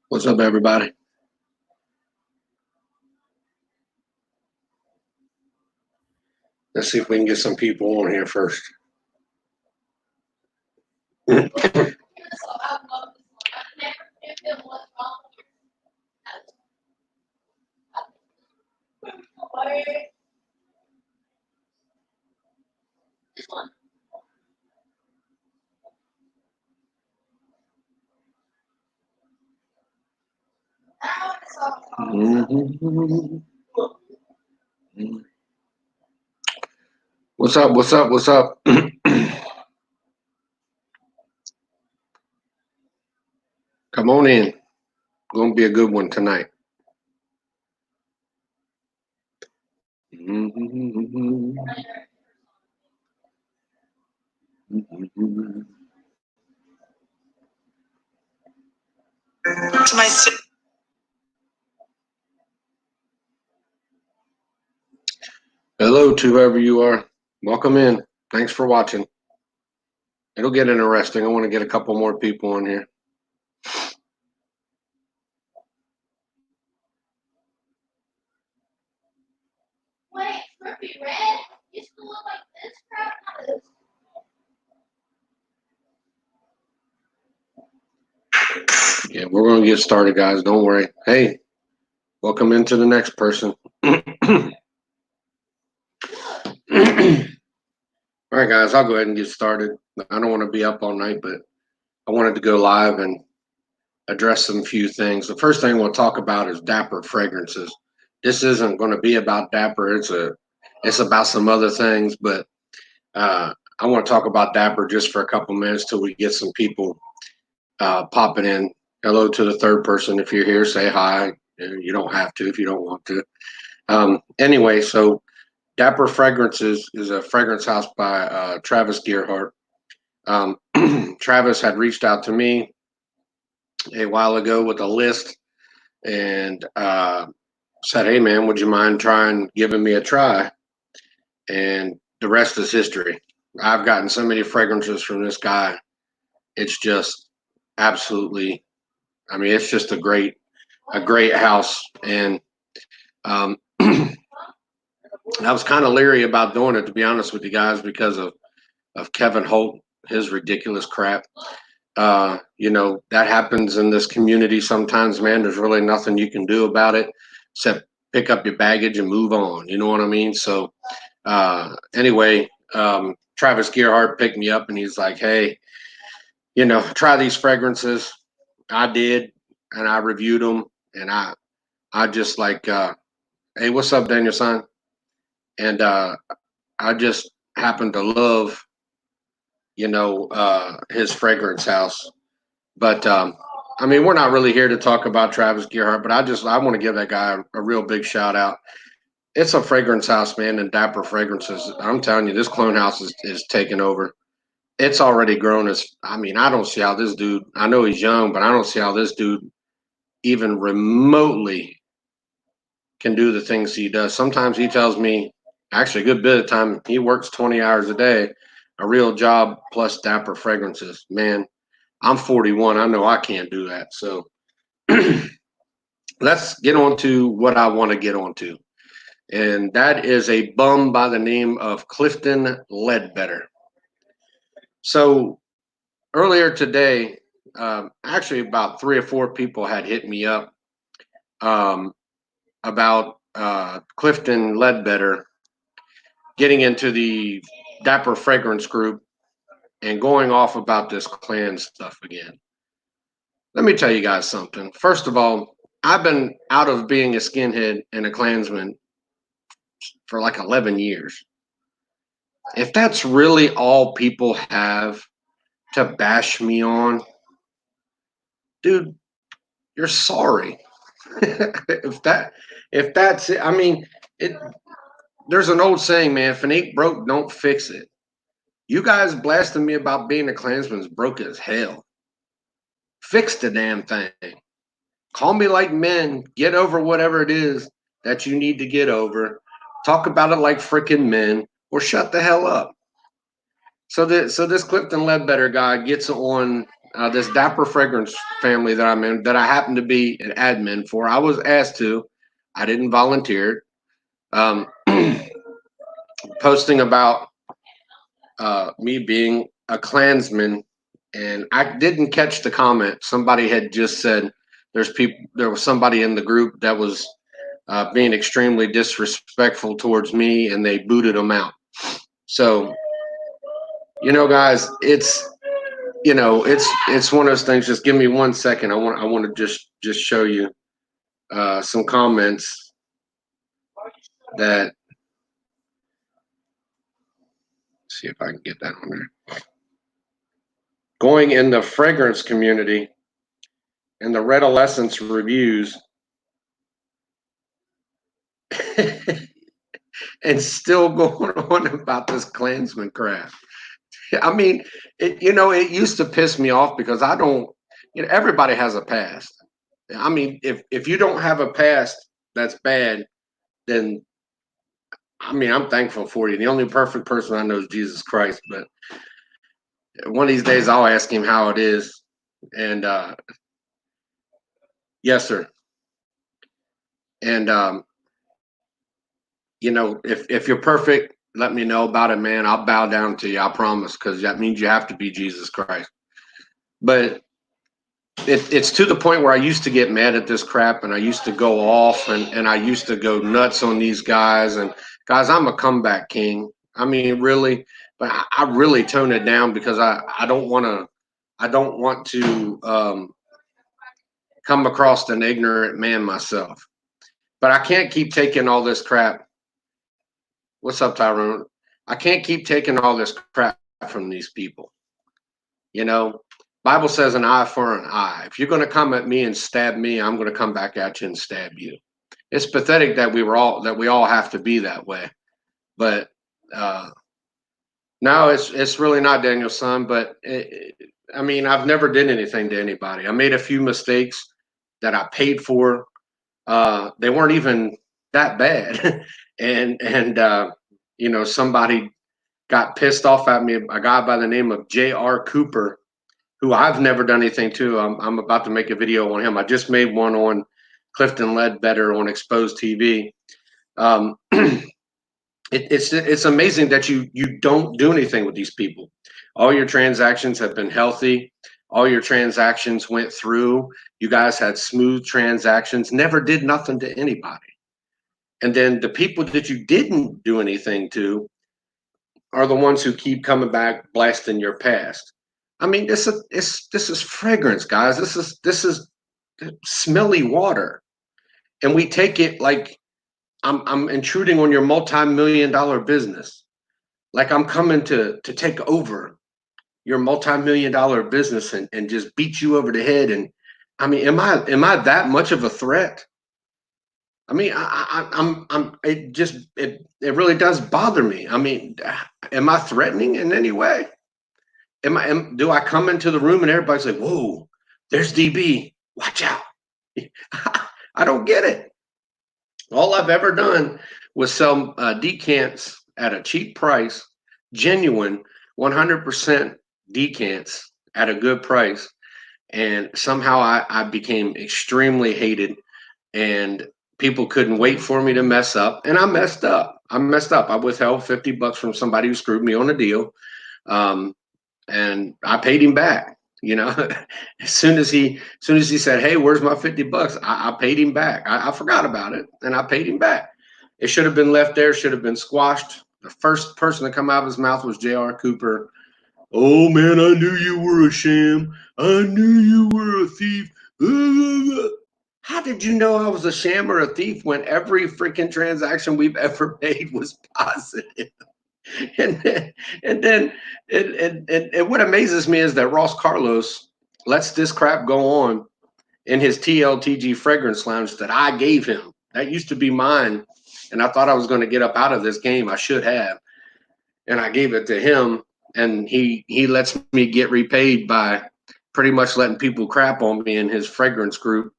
What's up, everybody? Let's see if we can get some people on here first. What's up? What's up? What's up? Come on in. Gonna be a good one tonight. Hello to whoever you are. Welcome in. Thanks for watching. It'll get interesting. I want to get a couple more people on here. Wait, Slippy Red used to look like this crap. Yeah, we're gonna get started, guys. Don't worry. Hey, welcome into the next person. All right, guys, I'll go ahead and get started. I don't want to be up all night, but I wanted to go live and address some few things. The first thing we'll talk about is Dapper fragrances. This isn't going to be about Dapper. It's about some other things, but I want to talk about Dapper just for a couple minutes till we get some people popping in. Hello to the third person. If you're here, say hi. You don't have to if you don't want to. Anyway, so Dapper Fragrances is a fragrance house by Travis Gearhart. Travis had reached out to me a while ago with a list and said, hey, man, would you mind trying giving me a try? And the rest is history. I've gotten so many fragrances from this guy. It's just absolutely, I mean, it's just a great house. And I was kind of leery about doing it, to be honest with you guys, because of Kevin Holt, his ridiculous crap. You know, that happens in this community sometimes, man. There's really nothing you can do about it except pick up your baggage and move on. You know what I mean? So anyway, Travis Gearhart picked me up and he's like, hey, you know, try these fragrances. I did, and I reviewed them, and I just like, hey, what's up, Daniel son? And I just happen to love, you know, his fragrance house. But I mean, we're not really here to talk about Travis Gearhart, but I want to give that guy a real big shout out. It's a fragrance house, man, and Dapper Fragrances. I'm telling you, this clone house is taking over. It's already grown as, I mean, I don't see how this dude, I know he's young, but I don't see how this dude even remotely can do the things he does. Sometimes he tells me, actually a good bit of time, he works 20 hours a day, a real job plus Dapper Fragrances. Man, I'm 41. I know I can't do that. So let's get on to what I want to get onto. And that is a bum by the name of Clifton Ledbetter. So earlier today, actually about 3 or 4 people had hit me up about Clifton Ledbetter getting into the Dapper Fragrance group and going off about this Klan stuff again. Let me tell you guys something. First of all, I've been out of being a skinhead and a Klansman for like 11 years. If that's really all people have to bash me on, dude, you're sorry. if that's it, I mean, there's an old saying, man, if it ain't broke, don't fix it. You guys blasting me about being a Klansman's broke as hell. Fix the damn thing. Call me like men. Get over whatever it is that you need to get over. Talk about it like freaking men, or shut the hell up. So this Clifton Ledbetter guy gets on this Dapper Fragrance family that I'm in, that I happen to be an admin for. I was asked to. I didn't volunteer. Um, posting about me being a Klansman, and I didn't catch the comment. Somebody had just said there was somebody in the group that was being extremely disrespectful towards me, and they booted him out. So, guys, it's one of those things. Just give me 1 second. I want to just show you some comments that. See if I can get that on there. Going in the fragrance community and the Redolescence reviews, and still going on about this Klansman crap. I mean, it used to piss me off because I don't. Everybody has a past. I mean, if you don't have a past that's bad, then I mean, I'm thankful for you. The only perfect person I know is Jesus Christ. But one of these days, I'll ask him how it is. And yes, sir. And if you're perfect, let me know about it, man. I'll bow down to you. I promise, because that means you have to be Jesus Christ. But it's to the point where I used to get mad at this crap, and I used to go off, and I used to go nuts on these guys. And guys, I'm a comeback king. I mean, really, but I really tone it down because I don't want to come across an ignorant man myself. But I can't keep taking all this crap. What's up, Tyrone? I can't keep taking all this crap from these people. Bible says an eye for an eye. If you're going to come at me and stab me, I'm going to come back at you and stab you. It's pathetic that we all have to be that way. But no, it's really not, Daniel's son. But I mean, I've never did anything to anybody. I made a few mistakes that I paid for. They weren't even that bad, and somebody got pissed off at me. A guy by the name of J.R. Cooper, who I've never done anything to. I'm about to make a video on him. I just made one on Clifton Ledbetter on Exposed TV. It's amazing that you don't do anything with these people. All your transactions have been healthy. All your transactions went through. You guys had smooth transactions. Never did nothing to anybody. And then the people that you didn't do anything to are the ones who keep coming back, blasting your past. I mean, this is fragrance, guys. This is smelly water, and we take it like I'm intruding on your multi-million-dollar business, like I'm coming to take over your multi-million-dollar business and just beat you over the head. And I mean, am I that much of a threat? I mean, it really does bother me. I mean, am I threatening in any way? Do I come into the room and everybody's like, whoa, there's DB, watch out. I don't get it. All I've ever done was sell decants at a cheap price, genuine 100% decants at a good price. And somehow I became extremely hated, and people couldn't wait for me to mess up. And I messed up. I withheld $50 from somebody who screwed me on a deal. And I paid him back. As soon as he said, "Hey, where's my $50?" I paid him back. I forgot about it, and I paid him back. It should have been left there. Should have been squashed. The first person to come out of his mouth was J.R. Cooper. Oh man, I knew you were a sham. I knew you were a thief. How did you know I was a sham or a thief when every freaking transaction we've ever made was positive? And then what amazes me is that Ross Carlos lets this crap go on in his TLTG fragrance lounge that I gave him. That used to be mine, and I thought I was going to get up out of this game. I should have, and I gave it to him, and he lets me get repaid by pretty much letting people crap on me in his fragrance group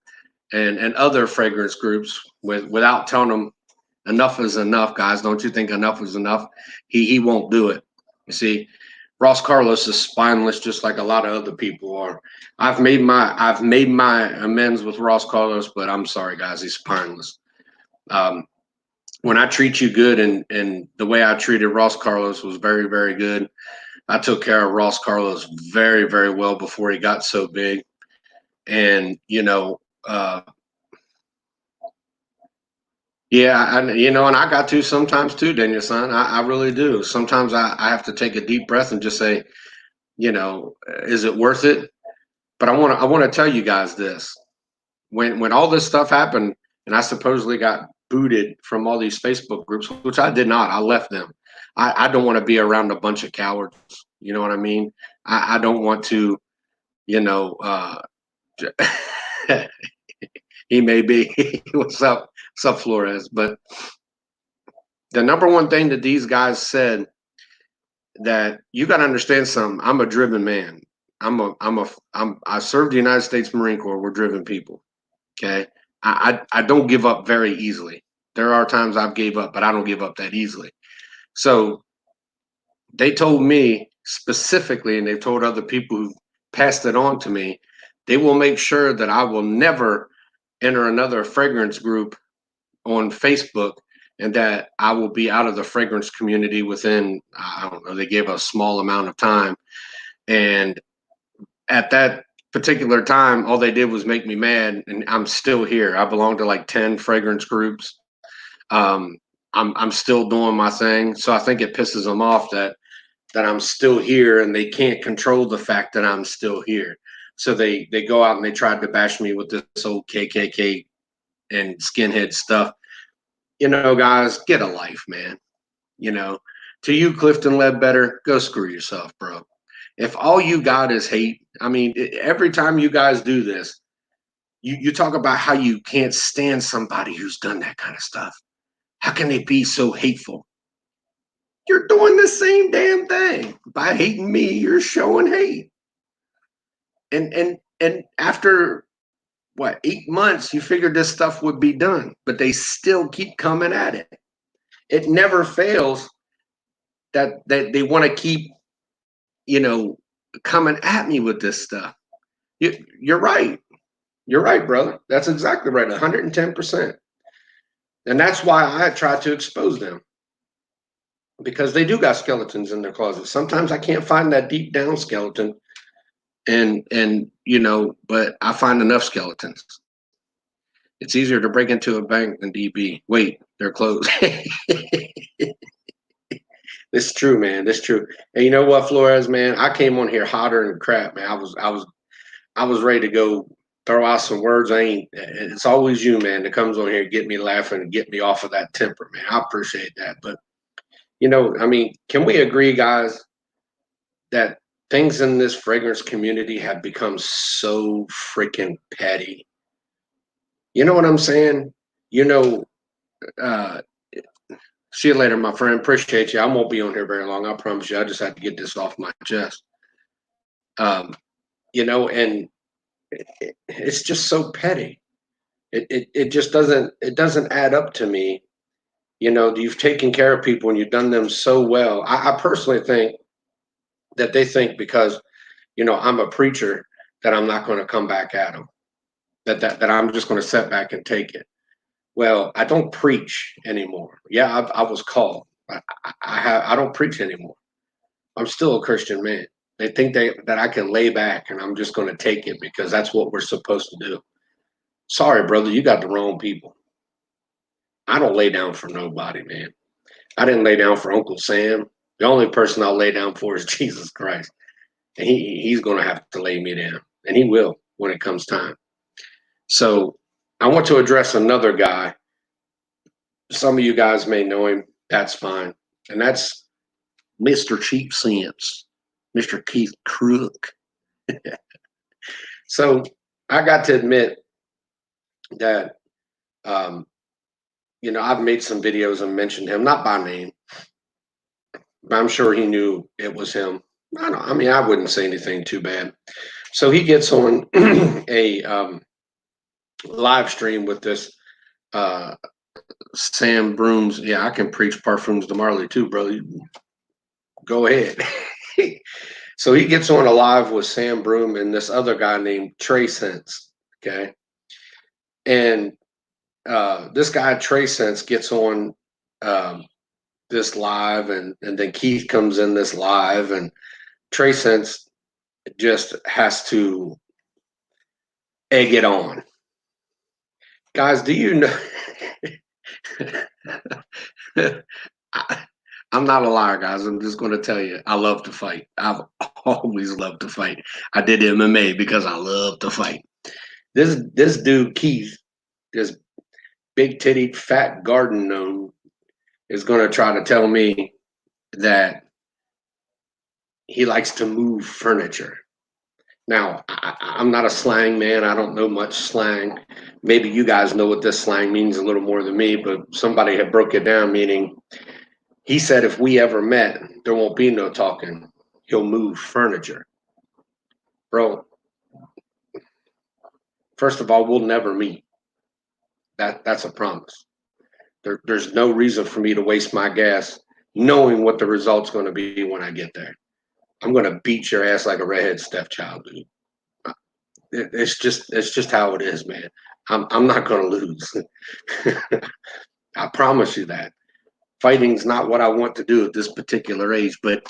and other fragrance groups without telling them enough is enough, guys. Don't you think enough is enough? He won't do it. You see, Ross Carlos is spineless, just like a lot of other people are. I've made my amends with Ross Carlos, but I'm sorry, guys, he's spineless. When I treat you good, and the way I treated Ross Carlos was very, very good. I took care of Ross Carlos very, very well before he got so big. And, yeah, and I got to sometimes too, Daniel son. I really do. Sometimes I have to take a deep breath and just say, is it worth it? But I want to tell you guys this. When all this stuff happened and I supposedly got booted from all these Facebook groups, which I did not, I left them. I don't want to be around a bunch of cowards. You know what I mean? I don't want to, you know, he may be. What's up, Flores? But the number one thing that these guys said, that you got to understand something. I'm a driven man. I served the United States Marine Corps. We're driven people. Okay. I don't give up very easily. There are times I've gave up, but I don't give up that easily. So they told me specifically, and they've told other people who passed it on to me, they will make sure that I will never enter another fragrance group on Facebook, and that I will be out of the fragrance community within, I don't know, they gave a small amount of time. And at that particular time, all they did was make me mad, and I'm still here. I belong to like 10 fragrance groups. I'm still doing my thing. So I think it pisses them off that I'm still here, and they can't control the fact that I'm still here. So they go out and they tried to bash me with this old KKK and skinhead stuff. Guys, get a life, man. To you, Clifton Ledbetter, go screw yourself, bro. If all you got is hate, I mean, every time you guys do this, you talk about how you can't stand somebody who's done that kind of stuff. How can they be so hateful? You're doing the same damn thing. By hating me, you're showing hate. And after what, 8 months, you figured this stuff would be done, but they still keep coming at it. It never fails that they want to keep, coming at me with this stuff. You're right. You're right, brother. That's exactly right. 110%. And that's why I try to expose them, because they do got skeletons in their closet. Sometimes I can't find that deep down skeleton, but I find enough skeletons. It's easier to break into a bank than DB. Wait, they're closed. This is true, man. This is true. And you know what, Flores, man? I came on here hotter than crap, man. I was ready to go throw out some words. It's always you, man, that comes on here, get me laughing and get me off of that temper, man. I appreciate that. But can we agree, guys, that things in this fragrance community have become so freaking petty? You know what I'm saying? See you later, my friend. Appreciate you. I won't be on here very long. I promise you. I just had to get this off my chest. And it's just so petty. It just doesn't add up to me. You've taken care of people and you've done them so well. I personally think that they think because, I'm a preacher, that I'm not going to come back at them, that I'm just going to sit back and take it. Well, I don't preach anymore. Yeah, I was called. I don't preach anymore. I'm still a Christian man. They think that I can lay back and I'm just going to take it because that's what we're supposed to do. Sorry, brother, you got the wrong people. I don't lay down for nobody, man. I didn't lay down for Uncle Sam. The only person I'll lay down for is Jesus Christ. And he's going to have to lay me down. And he will when it comes time. So I want to address another guy. Some of you guys may know him. That's fine. And that's Mr. Cheap Sense, Mr. Keith Crook. So I got to admit that, I've made some videos and mentioned him, not by name, but I'm sure he knew it was him. I wouldn't say anything too bad. So he gets on a live stream with this Sam Brooms. Yeah, I can preach parfums to Marley too, bro. Go ahead. So he gets on a live with Sam Broom and this other guy named Trey Sense. Okay. And this guy, Trey Sense, gets on this live, and then Keith comes in this live, and Trey Sense just has to egg it on. Guys, do you know? I'm not a liar, guys. I'm just going to tell you, I love to fight. I've always loved to fight. I did MMA because I love to fight. This dude Keith, this big titted fat garden gnome, is going to try to tell me that he likes to move furniture. Now, I'm not a slang man. I don't know much slang. Maybe you guys know what this slang means a little more than me, but somebody had broke it down, meaning he said if we ever met, there won't be no talking. He'll move furniture. Bro, first of all, we'll never meet. That's a promise. There's no reason for me to waste my gas knowing what the result's going to be when I get there. I'm going to beat your ass like a redhead stepchild, dude. It's just how it is, man. I'm not going to lose. I promise you that. Fighting's not what I want to do at this particular age, but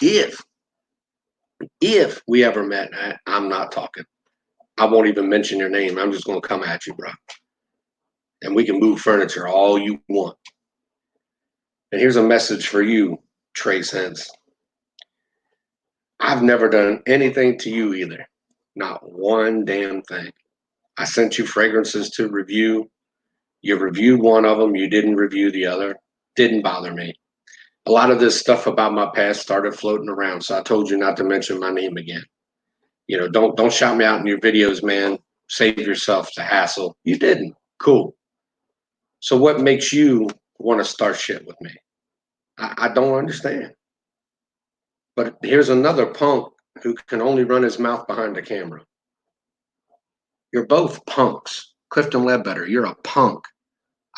if we ever met, I'm not talking. I won't even mention your name. I'm just going to come at you, bro. And we can move furniture all you want. And here's a message for you, Trey Sense. I've never done anything to you either. Not one damn thing. I sent you fragrances to review. You reviewed one of them. You didn't review the other. Didn't bother me. A lot of this stuff about my past started floating around, so I told you not to mention my name again. You know, don't shout me out in your videos, man. Save yourself the hassle. You didn't. Cool. So what makes you want to start shit with me? I don't understand. But here's another punk who can only run his mouth behind the camera. You're both punks. Clifton Ledbetter, you're a punk.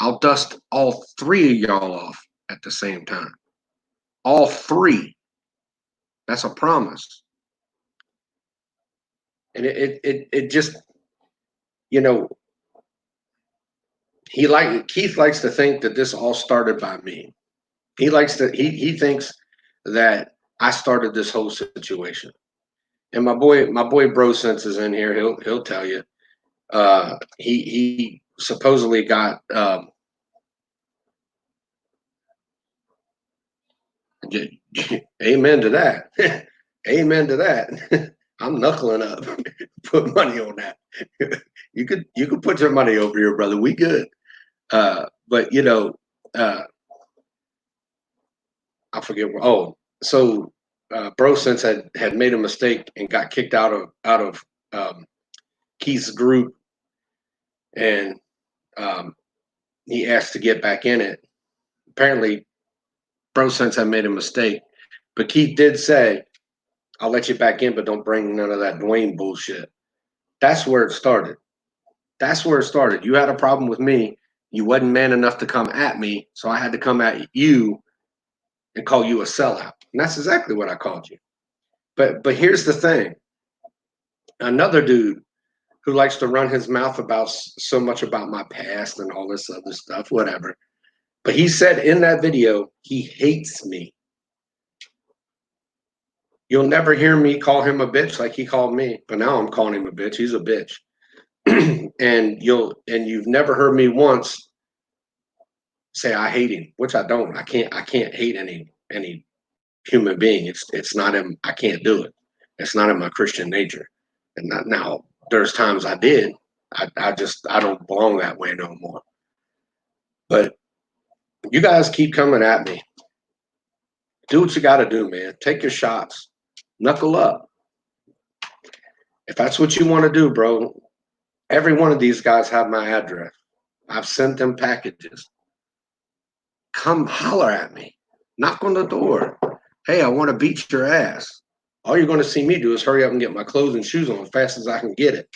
I'll dust all three of y'all off at the same time. All three. That's a promise. And it just, you know, Keith likes to think that this all started by me. He thinks that I started this whole situation. And my boy Bro Sense is in here. He'll tell you. He supposedly got amen to that. Amen to that. I'm knuckling up. Put money on that. You could put your money over here, brother. We good. But you know, I forget. So Bro Sense had made a mistake and got kicked out of Keith's group, and he asked to get back in it. Apparently, Bro Sense had made a mistake, but Keith did say, "I'll let you back in, but don't bring none of that Dwayne bullshit." That's where it started. That's where it started. You had a problem with me. You wasn't man enough to come at me, so I had to come at you and call you a sellout. And that's exactly what I called you. But here's the thing. Another dude who likes to run his mouth about so much about my past and all this other stuff, whatever. But he said in that video, he hates me. You'll never hear me call him a bitch like he called me, but now I'm calling him a bitch. He's a bitch. and you've never heard me once say I hate him, which I don't. I can't hate any human being. It's not in. I can't do it. It's not in my Christian nature. And not now. There's times I did. I don't belong that way no more. But you guys keep coming at me. Do what you got to do, man. Take your shots. Knuckle up. If that's what you want to do, bro, every one of these guys have my address. I've sent them packages. Come holler at me. Knock on the door. Hey, I want to beat your ass. All you're going to see me do is hurry up and get my clothes and shoes on as fast as I can get it.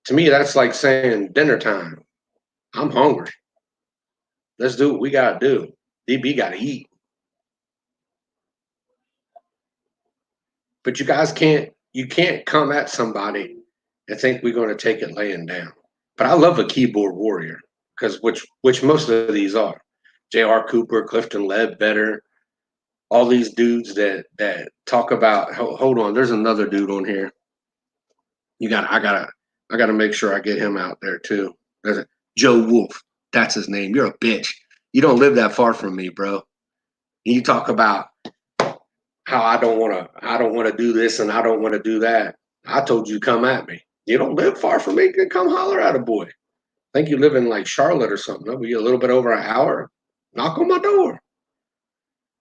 To me, that's like saying dinner time. I'm hungry. Let's do what we got to do. DB got to eat. But you guys can't come at somebody and think we're going to take it laying down. But I love a keyboard warrior because which most of these are. J.R. Cooper, Clifton Ledbetter, all these dudes that talk about. Hold on, there's another dude on here. I gotta make sure I get him out there too. There's a Joe Wolf. That's his name. You're a bitch. You don't live that far from me, bro. You talk about how I don't want to do this and I don't want to do that. I told you come at me. You don't live far from me. Come holler at a boy. I think you live in like Charlotte or something. That'll be a little bit over an hour. Knock on my door.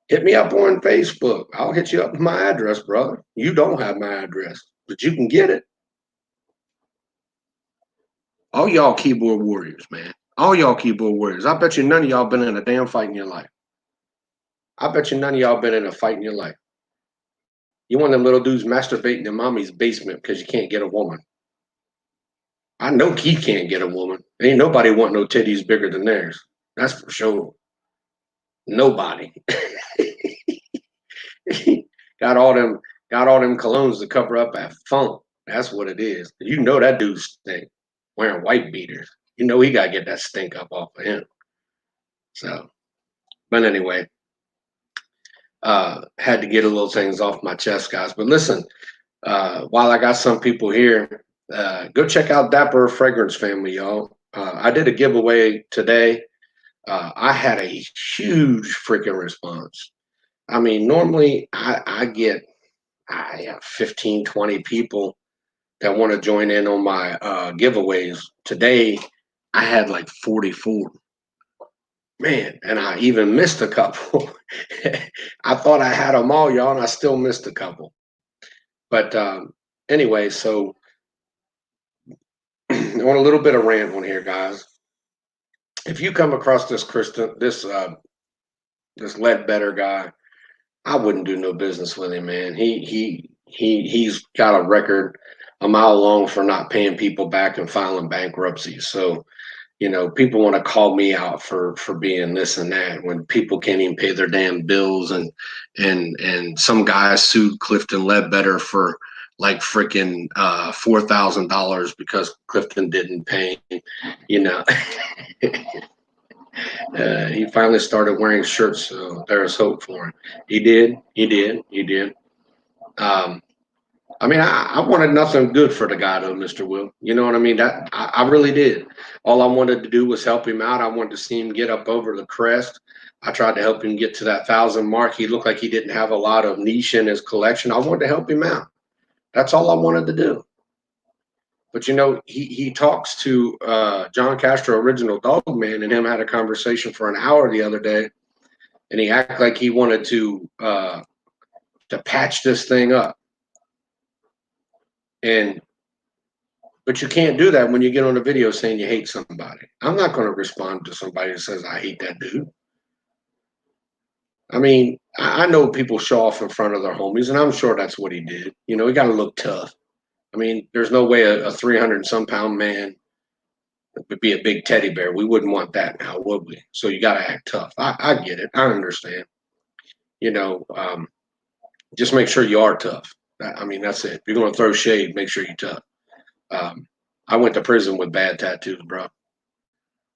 Hit me up on Facebook. I'll hit you up with my address, brother. You don't have my address, but you can get it. All y'all keyboard warriors, man. All y'all keyboard warriors. I bet you none of y'all been in a damn fight in your life. I bet you none of y'all been in a fight in your life. You one of them little dudes masturbating in mommy's basement because you can't get a woman. I know Keith can't get a woman. Ain't nobody want no titties bigger than theirs. That's for sure. Nobody. got all them colognes to cover up that funk. That's what it is. You know that dude stink wearing white beaters. You know he gotta get that stink up off of him. So, but anyway, had to get a little things off my chest, guys. But listen, while I got some people here, go check out Dapper Fragrance Family, y'all. I did a giveaway today. I had a huge freaking response. I mean, normally I have 15, 20 people that want to join in on my giveaways. Today, I had like 44. Man, and I even missed a couple. I thought I had them all, y'all, and I still missed a couple. But anyway, so I want a little bit of rant on here, guys. If you come across this Ledbetter guy, I wouldn't do no business with him, man. He's got a record a mile long for not paying people back and filing bankruptcy. So, people want to call me out for being this and that when people can't even pay their damn bills, and some guy sued Clifton Ledbetter for like freaking $4,000 because Clifton didn't pay. He finally started wearing shirts, so there's hope for him. He did. I mean, I wanted nothing good for the guy, though, Mr. Will. You know what I mean? That I really did. All I wanted to do was help him out. I wanted to see him get up over the crest. I tried to help him get to that 1,000 mark. He looked like he didn't have a lot of niche in his collection. I wanted to help him out. That's all I wanted to do. But he talks to John Castro, original Dog Man, and him had a conversation for an hour the other day, and he acted like he wanted to patch this thing up. But you can't do that when you get on a video saying you hate somebody. I'm not going to respond to somebody that says I hate that dude. I mean, I know people show off in front of their homies, and I'm sure that's what he did. He got to look tough. I mean, there's no way a 300 and some pound man would be a big teddy bear. We wouldn't want that now, would we? So you got to act tough. I get it. I understand. Just make sure you are tough. I mean, that's it. If you're going to throw shade, make sure you're tough. I went to prison with bad tattoos, bro.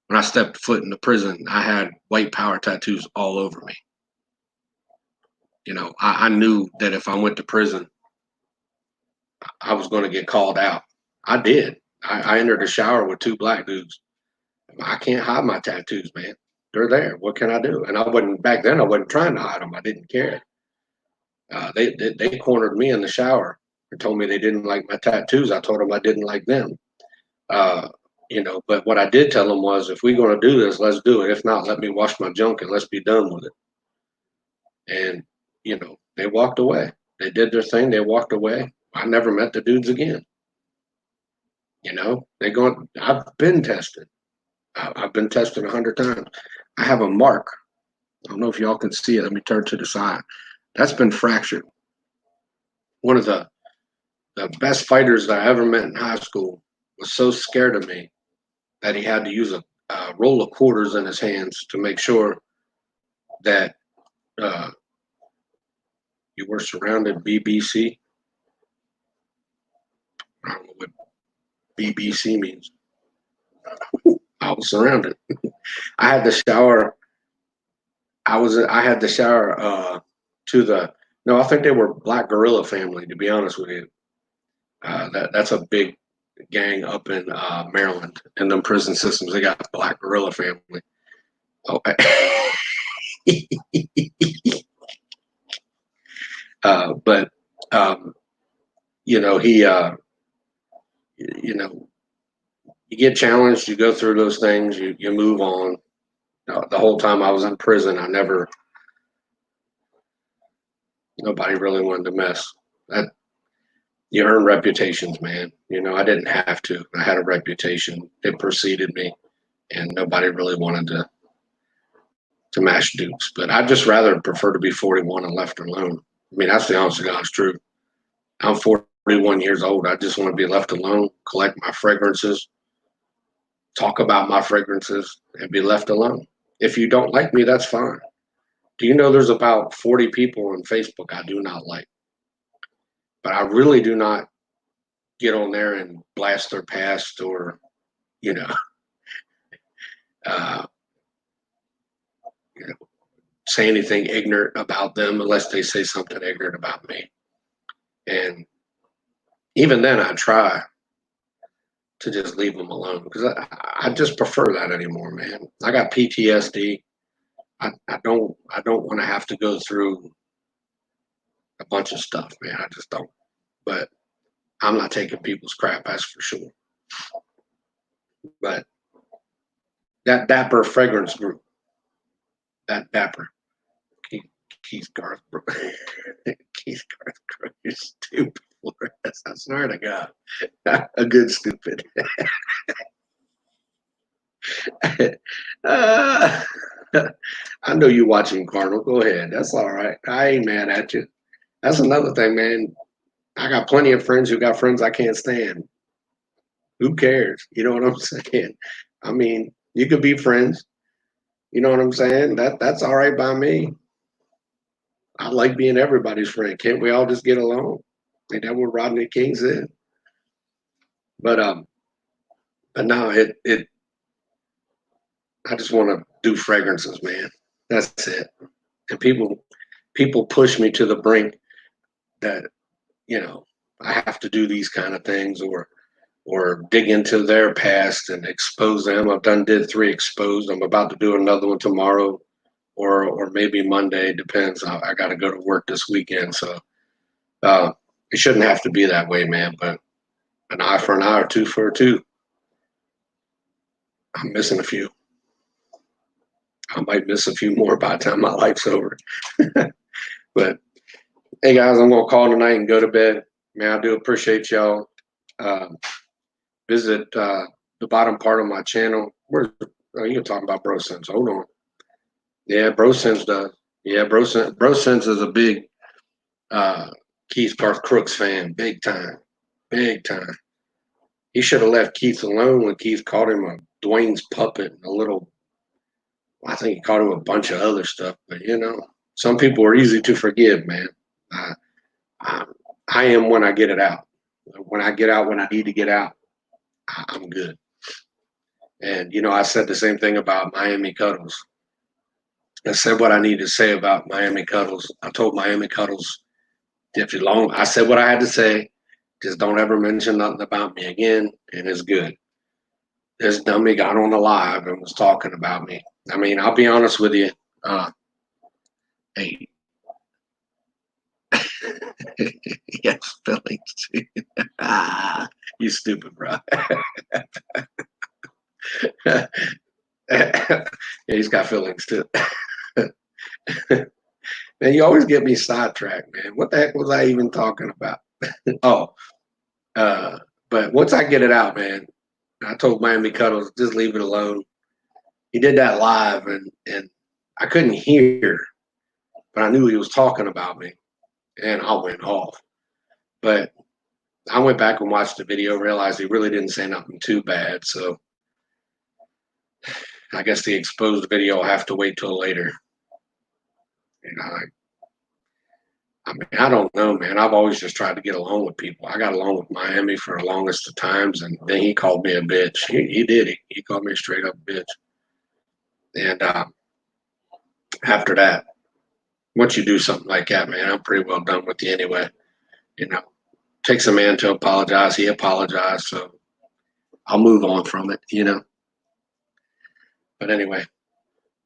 When I stepped foot in the prison, I had white power tattoos all over me. I knew that if I went to prison, I was going to get called out. I did. I entered the shower with 2 black dudes. I can't hide my tattoos, man. They're there. What can I do? And back then I wasn't trying to hide them. I didn't care. They cornered me in the shower and told me they didn't like my tattoos. I told them I didn't like them. But what I did tell them was, if we're going to do this, let's do it. If not, let me wash my junk and let's be done with it. And, they walked away. They did their thing. They walked away. I never met the dudes again. I've been tested. I've been tested 100 times. I have a mark. I don't know if y'all can see it. Let me turn to the side. That's been fractured. One of the best fighters that I ever met in high school was so scared of me that he had to use a roll of quarters in his hands to make sure that you were surrounded. BBC. I don't know what BBC means. I was surrounded. I had the shower. I had the shower to the. No, I think they were Black Gorilla Family. To be honest with you, that's a big gang up in Maryland. In them prison systems, they got Black Gorilla Family. Oh, but you know he, you know, you get challenged, you go through those things, you move on. The whole time I was in prison, nobody really wanted to mess. That you earn reputations, man. You know, I didn't have to. I had a reputation. It preceded me, and nobody really wanted to mash dukes. But I'd just rather prefer to be 41 and left alone. I mean, that's the honest to God's truth. I'm 41 years old. I just want to be left alone, collect my fragrances, talk about my fragrances, and be left alone. If you don't like me, that's fine. Do you know there's about 40 people on Facebook I do not like? But I really do not get on there and blast their past or, you know, uh, you know, say anything ignorant about them unless they say something ignorant about me. And even then, I try to just leave them alone because I just prefer that anymore, man. I got PTSD. I don't want to have to go through a bunch of stuff, man. I just don't. But I'm not taking people's crap, that's for sure. But that Dapper Fragrance Group, that Dapper, Keith Garth, Keith Garth, you're stupid, Flores. I swear to God, a good stupid. uh, I know you watching Cardinal. Go ahead. That's all right. I ain't mad at you. That's another thing, man. I got plenty of friends who got friends I can't stand. Who cares? You know what I'm saying? I mean, you could be friends. You know what I'm saying? That's all right by me. I like being everybody's friend. Can't we all just get along? Ain't that what Rodney King said? But no, it. I just want to do fragrances, man. That's it. And people push me to the brink that you know I have to do these kind of things or dig into their past and expose them. I've did 3 exposed. I'm about to do another one tomorrow or maybe Monday. Depends. I got to go to work this weekend, so it shouldn't have to be that way, man. But an eye for an eye or two for a two. I'm missing a few. I might miss a few more by the time my life's over. But hey, guys, I'm gonna call tonight and go to bed. Man, I do appreciate y'all. Uh, visit the bottom part of my channel. Where's you're talking about BroSense? Hold on. Yeah, BroSense does. Yeah, BroSense is a big Keith Garth Crooks fan, big time, big time. He should have left Keith alone when Keith called him a Dwayne's puppet and a little. I think he called him a bunch of other stuff, but you know, some people are easy to forgive, man. I, I, I am when I get it out. When I get out when I need to get out, I'm good. And you know, I said the same thing about Miami Cuddles. I said what I need to say about Miami Cuddles. I told Miami Cuddles, if you long, I said what I had to say. Just don't ever mention nothing about me again, and it's good. This dummy got on the live and was talking about me. I mean, I'll be honest with you. Hey, yes, feelings. You stupid, bro. Yeah, he's got feelings too. Man, you always get me sidetracked, man. What the heck was I even talking about? Oh, uh, but once I get it out, man, I told Miami Cuddles, just leave it alone. He did that live, and I couldn't hear, but I knew he was talking about me, and I went off. But I went back and watched the video, realized he really didn't say nothing too bad. So I guess the exposed video will have to wait till later. You know, I mean, I don't know, man. I've always just tried to get along with people. I got along with Miami for the longest of times, and then he called me a bitch. He did. He called me a straight up bitch. And after that, once you do something like that, man, I'm pretty well done with you anyway. You know, takes a man to apologize. He apologized, so I'll move on from it. But anyway,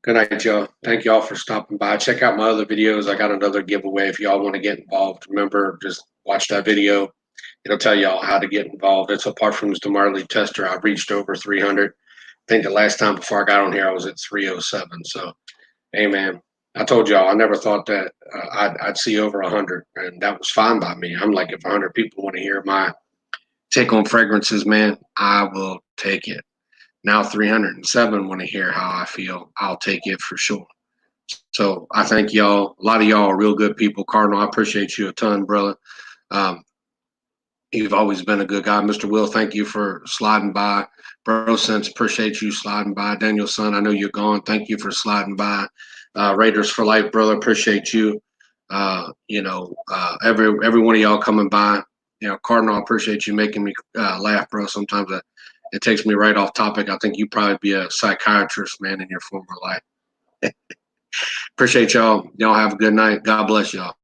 good night, y'all. Thank y'all for stopping by. Check out my other videos. I got another giveaway if y'all want to get involved. Remember, just watch that video. It'll tell y'all how to get involved. It's a parfums de Marley tester. I've reached over 300. I think the last time before I got on here, I was at 307. So, hey, man, I told y'all I never thought that I'd see over 100, and that was fine by me. I'm like, if 100 people want to hear my take on fragrances, man, I will take it. Now 307 want to hear how I feel. I'll take it for sure. So I thank y'all. A lot of y'all are real good people. Cardinal, I appreciate you a ton, brother. Um, You've always been a good guy. Mr. Will, thank you for sliding by. Bro Sense, appreciate you sliding by. Daniel Son, I know you're gone. Thank you for sliding by. Raiders for Life, brother, appreciate you. Every one of y'all coming by. Cardinal, I appreciate you making me laugh, bro. Sometimes it takes me right off topic. I think you probably be a psychiatrist, man, in your former life. Appreciate y'all. Y'all have a good night. God bless y'all.